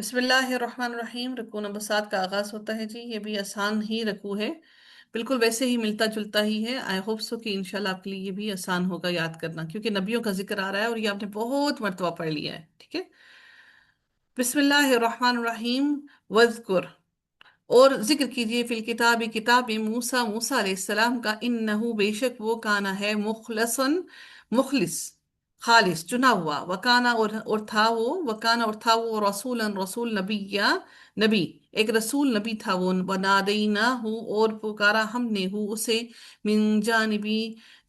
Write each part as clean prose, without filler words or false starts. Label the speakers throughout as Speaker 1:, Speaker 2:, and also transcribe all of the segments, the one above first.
Speaker 1: بسم اللہ الرحمن الرحیم۔ رکوع نمبر 7 کا آغاز ہوتا ہے جی۔ یہ بھی آسان ہی رکوع ہے، بالکل ویسے ہی ملتا جلتا ہی ہے۔ آئی ہوپ سو کہ انشاءاللہ آپ کے لیے یہ بھی آسان ہوگا یاد کرنا، کیونکہ نبیوں کا ذکر آ رہا ہے اور یہ آپ نے بہت مرتبہ پڑھ لیا ہے، ٹھیک ہے۔ بسم اللہ الرحمن الرحیم۔ وذکر، اور ذکر کیجئے فی الکتاب، کتاب میں، موسیٰ، موسیٰ علیہ السلام کا، انہو بے شک وہ، کانا ہے، مخلصن مخلص، خالص، چنا ہوا، وکانا اور تھا وہ، وکانا اور تھا وہ، رسولا رسول، نبی یا نبی، ایک رسول نبی تھا وہ، ونادیناہ اور پکارا ہم نے ہو اسے، من جانبی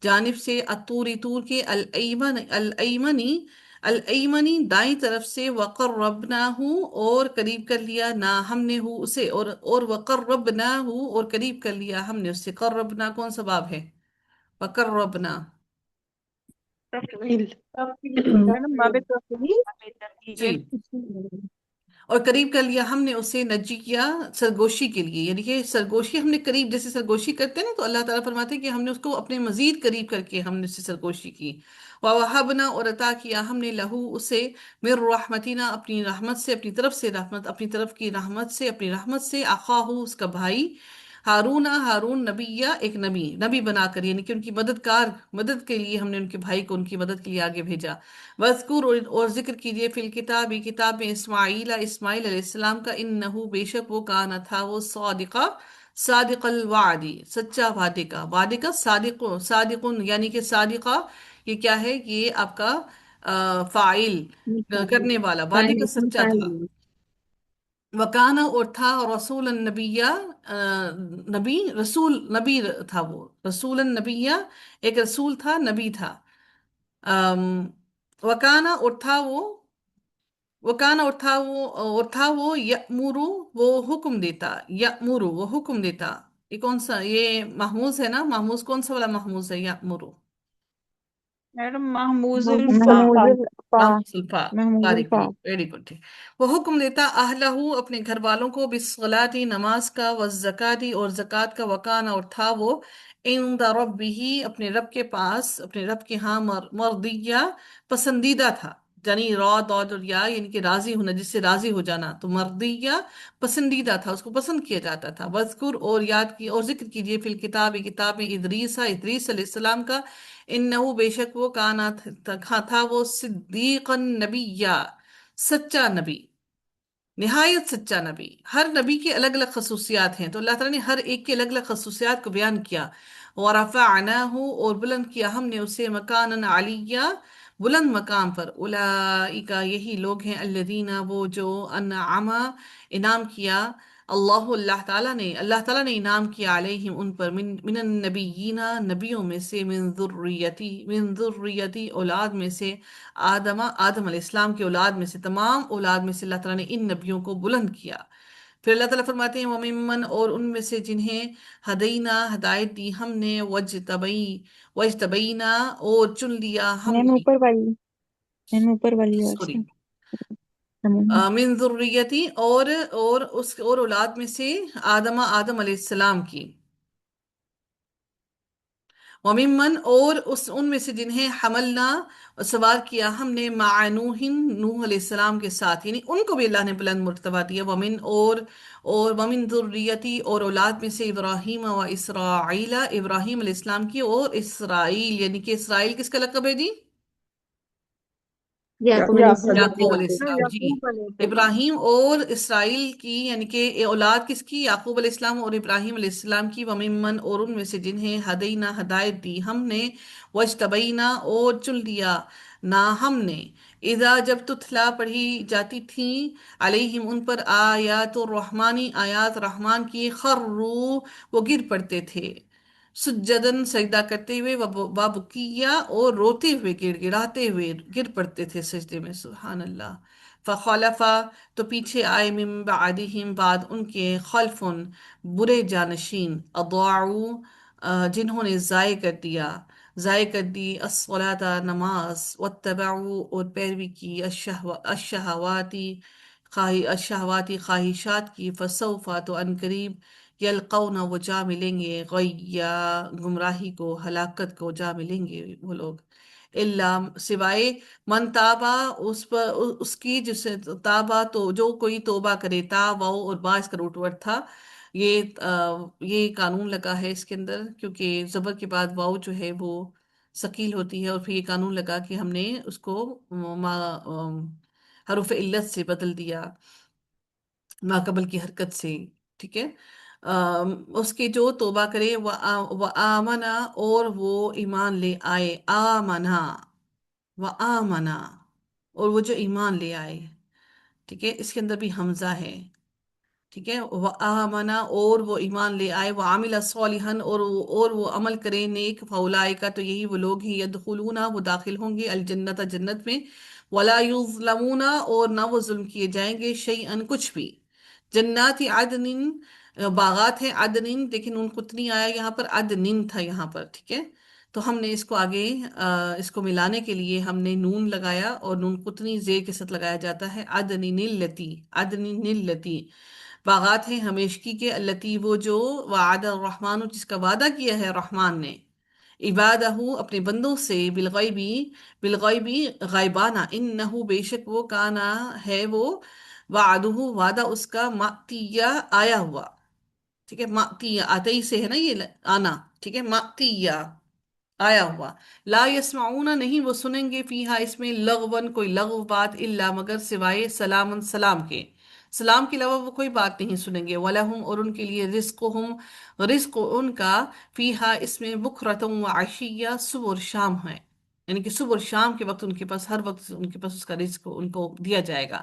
Speaker 1: جانب سے، الطور طور کے، الایمنی الایمنی دائیں طرف سے، وقربناہ اور قریب کر لیا، نہ ہم نے ہو اسے، اور وقربناہ اور قریب کر لیا ہم نے اسے۔ قربنا کون سا باب ہے؟ وقربنا،
Speaker 2: تفضیل
Speaker 3: میڈم باب توحید
Speaker 1: جی، اور قریب کر لیا ہم نے اسے، نجیہ سرگوشی کے لیے، یعنی کہ سرگوشی ہم نے قریب، جیسے سرگوشی کرتے ہیں نا، تو اللہ تعالیٰ فرماتے ہیں کہ ہم نے اس کو اپنے مزید قریب کر کے ہم نے اسے سرگوشی کی۔ وَوَهَبْنَا اور عطا کیا ہم نے لہو اسے، من رحمتنا اپنی رحمت سے، اپنی طرف سے رحمت، اپنی طرف کی رحمت سے، اپنی رحمت سے، اخاہ اس کا بھائی، ہارون، ہارون نبی، ایک نبی، نبی بنا کر، یعنی کہ ان کی مدد کے لیے ہم نے ان کے بھائی کو ان کی مدد کے لیے آگے بھیجا۔ وذکر اور ذکر کیجئے فی الکتاب، کتاب میں، اسماعیل، اسماعیل علیہ السلام کا، انہو بے شک وہ، کانا تھا وہ، صادقہ صادق الوعدی، سچا وعدے کا، وعدے کا صادق، صادقن یعنی کہ صادقہ، یہ کیا ہے؟ یہ آپ کا فاعل، کرنے والا، وعدے کا سچا تھا۔ وکانا اور تھا، رسول النبیہ نبی، رسول نبی تھا وہ، رسول النبیہ ایک رسول تھا، نبی تھا۔ وکانا اور تھا وہ، وکانا اور تھا وہ یأمرو وہ حکم دیتا، یأمرو وہ حکم دیتا۔ یہ کون سا؟ یہ محموز ہے نا؟ محموز کون سا والا محموز ہے؟ یأمرو،
Speaker 3: میڈم محموز الفا
Speaker 2: محمود الفا
Speaker 1: محموز الفا،
Speaker 2: محمود
Speaker 1: بارک
Speaker 2: الفا
Speaker 1: اللہ، ویری گڈ۔ وہ حکم دیتا، اہلہ اپنے گھر والوں کو، بالصلاۃ نماز کا، والزکاۃ اور زکوٰۃ کا، وکانا اور تھا وہ، عند ربہ اپنے رب کے پاس، اپنے رب کے ہاں، مرضیہ پسندیدہ تھا، یعنی را داد اور یا، یعنی کہ راضی ہونا، جس سے راضی ہو جانا، تو مرضیہ پسندیدہ تھا، اس کو پسند کیا جاتا تھا۔ وذکر اور یاد کی اور ذکر کیجئے فی الکتاب، کتاب میں، ادریس، ادریس علیہ السلام کا، انہو بے شک وہ، کانا تھا وہ، صدیقا نبیہ سچا نبی، نہایت سچا نبی۔ ہر نبی کے الگ الگ خصوصیات ہیں، تو اللہ تعالیٰ نے ہر ایک کے الگ الگ خصوصیات کو بیان کیا۔ وَرَفَعْنَاهُ اور بلند کیا ہم نے اسے، مکانا علیہ بلند مقام پر، اولئک یہی لوگ ہیں، الذین وہ جو، انعم انعام کیا، اللہ تعالیٰ نے انعام کیا، علیہم ان پر، من النبیین نبیوں میں سے، من ذریتی اولاد میں سے، آدم علیہ السلام کی اولاد میں سے، تمام اولاد میں سے اللہ تعالیٰ نے ان نبیوں کو بلند کیا۔ پھر اللہ تعالیٰ فرماتے ہیں، وَمِمَّنْ اور ان میں سے جنہیں، ہدینا ہدایت دی ہم نے، وجتبینا اور چن لیا ہم
Speaker 2: میم
Speaker 1: نے،
Speaker 2: اوپر والی میم اوپر والی اور
Speaker 1: سوری،
Speaker 2: سے تمام۔
Speaker 1: من ذریتی اور اولاد میں سے، آدم علیہ السلام کی، وممن اور ان میں سے جنہیں، حملنا سوار کیا ہم نے، مع نوح نوح علیہ السلام کے ساتھ، یعنی ان کو بھی اللہ نے بلند مرتبہ دیا، ومن ذریتی اور اولاد میں سے، ابراہیم و اسرائیل ابراہیم علیہ السلام کی، اور اسرائیل، یعنی کہ اسرائیل کس کا لقب ہے جی؟
Speaker 2: یعقوب علیہ
Speaker 3: یعقوب
Speaker 2: السلام
Speaker 1: یعقوب
Speaker 2: کی۔
Speaker 1: علیہ
Speaker 3: علیہ
Speaker 1: السلام، جی۔
Speaker 3: یعقوب علیہ السلام
Speaker 1: ابراہیم اور اسرائیل کی، یعنی کہ اولاد کس کی؟ یعقوب علیہ السلام اور ابراہیم علیہ السلام کی، وممن اور ان میں سے جنہیں، ہدینا ہدایت دی ہم نے، وجتبینا اور چن لیا نا ہم نے، اذا جب تتلا پڑھی جاتی تھیں، علیہم ان پر، آیات الرحمانی آیات رحمان کی، خروا وہ گر پڑتے تھے، سجدن سجدہ کرتے ہوئے، وبکیا اور روتے ہوئے، گڑ گڑاتے ہوئے گر پڑتے تھے سجدے میں، سبحان اللہ۔ فخلفا تو پیچھے آئے، من بعدہم بعد ان کے، خلفن برے جانشین، اضاعوا جنہوں نے ضائع کر دی، الصلاۃ نماز، واتبعوا اور پیروی کی، الشہواتی خواہشات کی، فسوف تو ان قریب، یلقون وہ جا ملیں گے، غیا گمراہی کو، ہلاکت کو جا ملیں گے وہ لوگ، الا سوائے من تابا اس پر اس کی جسے تابا تو جو کوئی توبہ کرے، تا واؤ اور با اس کا روٹ ورڈ تھا. یہ قانون لگا ہے اس کے اندر، کیونکہ زبر کے بعد واؤ جو ہے وہ ثقیل ہوتی ہے، اور پھر یہ قانون لگا کہ ہم نے اس کو حروف علت سے بدل دیا، ما قبل کی حرکت سے. ٹھیک ہے. اس کے جو توبہ کرے وہ آمنا اور وہ ایمان لے آئے، آمنا و آمنا اور وہ جو ایمان لے آئے. ٹھیک ہے. اس کے اندر بھی حمزہ ہے. ٹھیک ہے. وہ آمنا اور وہ ایمان لے آئے، وہ عامل صالحن اور وہ عمل کرے نیک، فاولائکا تو یہی وہ لوگ ہی، یدخلون وہ داخل ہوں گے، الجنت جنت میں، ولا یظلمون اور نہ وہ ظلم کیے جائیں گے، شیئن کچھ بھی. جنات عدن باغات ہیں، عدن لیکن ان قطنی آیا یہاں پر، عدن تھا یہاں پر. ٹھیک ہے. تو ہم نے اس کو آگے اس کو ملانے کے لیے ہم نے نون لگایا، اور نون قطنی زیر کے ساتھ لگایا جاتا ہے، عدن التی، عدن التی. باغات ہیں ہمیشگی کے، التی وہ جو، وعد الرحمن جس کا وعدہ کیا ہے رحمان نے، عبادہ اپنے بندوں سے، بالغیبی بالغیبی غائبانہ، انہو بے شک وہ، کانا ہے وہ، وعدہ وعدہ اس کا، ماتیہ آیا ہوا. ٹھیک ہے. ماتیہ آتے ہی سے ہے نا یہ آنا. ٹھیک ہے. ماتیہ آیا ہوا. لا یسمعون نہیں وہ سنیں گے، فیہا اس میں، لغون کوئی لغو بات، الا مگر سوائے سلام سلام کے، سلام کے علاوہ وہ کوئی بات نہیں سنیں گے. وَلَهُمْ اور ان کے لیے، رزقہم رزق ان کا، فیہا اس میں، بکرتم و عشیہ صبح اور شام ہے، یعنی کہ صبح اور شام کے وقت ان کے پاس، ہر وقت ان کے پاس اس کا رزق ان کو دیا جائے گا.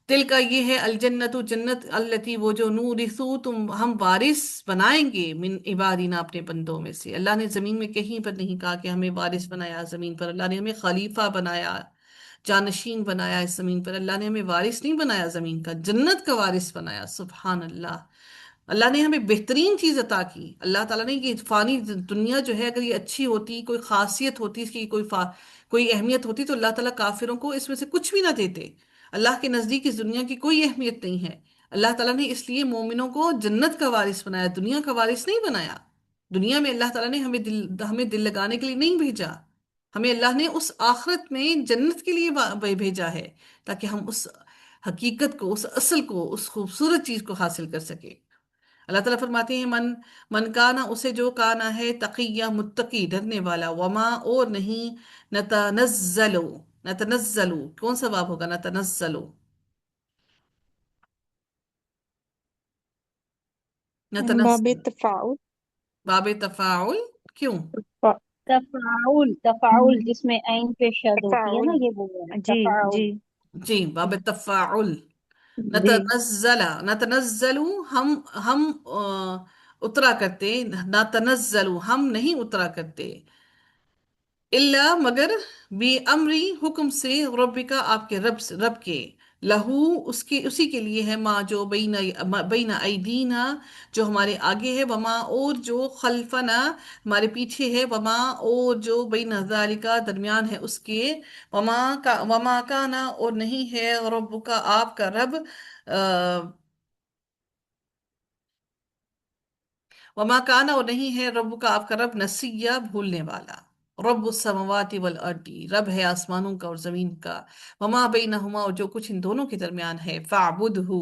Speaker 1: دل کا یہ ہے، الجنت جنت، التی وہ جو، نورثو ہم وارث بنائیں گے، من عبادنا اپنے بندوں میں سے. اللہ نے زمین میں کہیں پر نہیں کہا کہ ہمیں وارث بنایا زمین پر، اللہ نے ہمیں خلیفہ بنایا، جانشین بنایا اس زمین پر. اللہ نے ہمیں وارث نہیں بنایا زمین کا، جنت کا وارث بنایا. سبحان اللہ. اللہ نے ہمیں بہترین چیز عطا کی. اللہ تعالیٰ نے یہ فانی دنیا جو ہے، اگر یہ اچھی ہوتی، کوئی خاصیت ہوتی اس کی، کوئی اہمیت ہوتی، تو اللہ تعالیٰ کافروں کو اس میں سے کچھ بھی نہ دیتے. اللہ کے نزدیک اس دنیا کی کوئی اہمیت نہیں ہے. اللہ تعالیٰ نے اس لیے مومنوں کو جنت کا وارث بنایا، دنیا کا وارث نہیں بنایا. دنیا میں اللہ تعالیٰ نے ہمیں دل لگانے کے لیے نہیں بھیجا، ہمیں اللہ نے اس آخرت میں جنت کے لیے بھیجا ہے، تاکہ ہم اس حقیقت کو، اس اصل کو، اس خوبصورت چیز کو حاصل کر سکے. اللہ تعالیٰ فرماتے ہیں، من کانا اسے جو کانا ہے، تقیہ متقی ڈرنے والا، وما اور نہیں، نتنزلو نتنزلو کون سا باب ہوگا، نتنزلو
Speaker 2: باب
Speaker 1: نتنزل
Speaker 2: تفاعل.
Speaker 1: باب تفاعل. کیوں؟
Speaker 3: تفاعل، تفاعل جس میں عین پہ شد ہوتی ہے نا،
Speaker 2: تفاعل.
Speaker 3: یہ بول رہے ہیں
Speaker 2: جی
Speaker 3: تفاعل.
Speaker 2: جی
Speaker 1: جی، باب تفاعل.
Speaker 3: جی.
Speaker 1: نتنزل نتنزل ہم اترا کرتے، نتنزل ہم نہیں اترا کرتے، اللہ مگر، بھی امری حکم سے، رب کا آپ کے رب کے، لہو اسی کے لیے ہے، ما جو بین ایدینا جو ہمارے آگے ہے، وما اور جو خلفنا ہمارے پیچھے ہے، وما اور جو بین ذالکا درمیان ہے اس کے، وما کانا اور نہیں ہے، رب کا آپ کا رب، وما کانا اور نہیں ہے، رب کا آپ کا رب، نسیہ بھولنے والا. رب السماوات والارض رب ہے آسمانوں کا اور زمین کا، وما بینہما اور جو کچھ ان دونوں کے درمیان ہے، فاعبدہ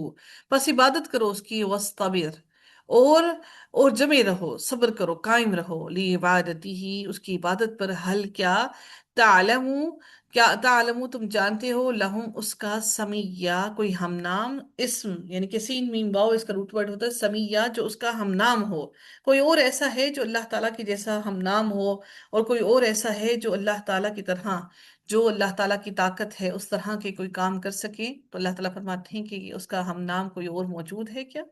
Speaker 1: پس عبادت کرو اس کی، واصطبر اور جمے رہو، صبر کرو، قائم رہو، لی عبادتی ہی اس کی عبادت پر، حل کیا، تعلمو کیا، تعلمو تم جانتے ہو، لہم اس کا، سمیہ کوئی ہم نام، اسم یعنی کہ سین میم واو اس کا روٹ ورڈ ہوتا ہے، سمیہ جو اس کا ہم نام ہو، کوئی اور ایسا ہے جو اللہ تعالیٰ کی جیسا ہم نام ہو، اور کوئی اور ایسا ہے جو اللہ تعالیٰ کی طرح، جو اللہ تعالیٰ کی طاقت ہے اس طرح کے کوئی کام کر سکے. تو اللہ تعالیٰ فرماتے ہیں کہ اس کا ہم نام کوئی اور موجود ہے کیا؟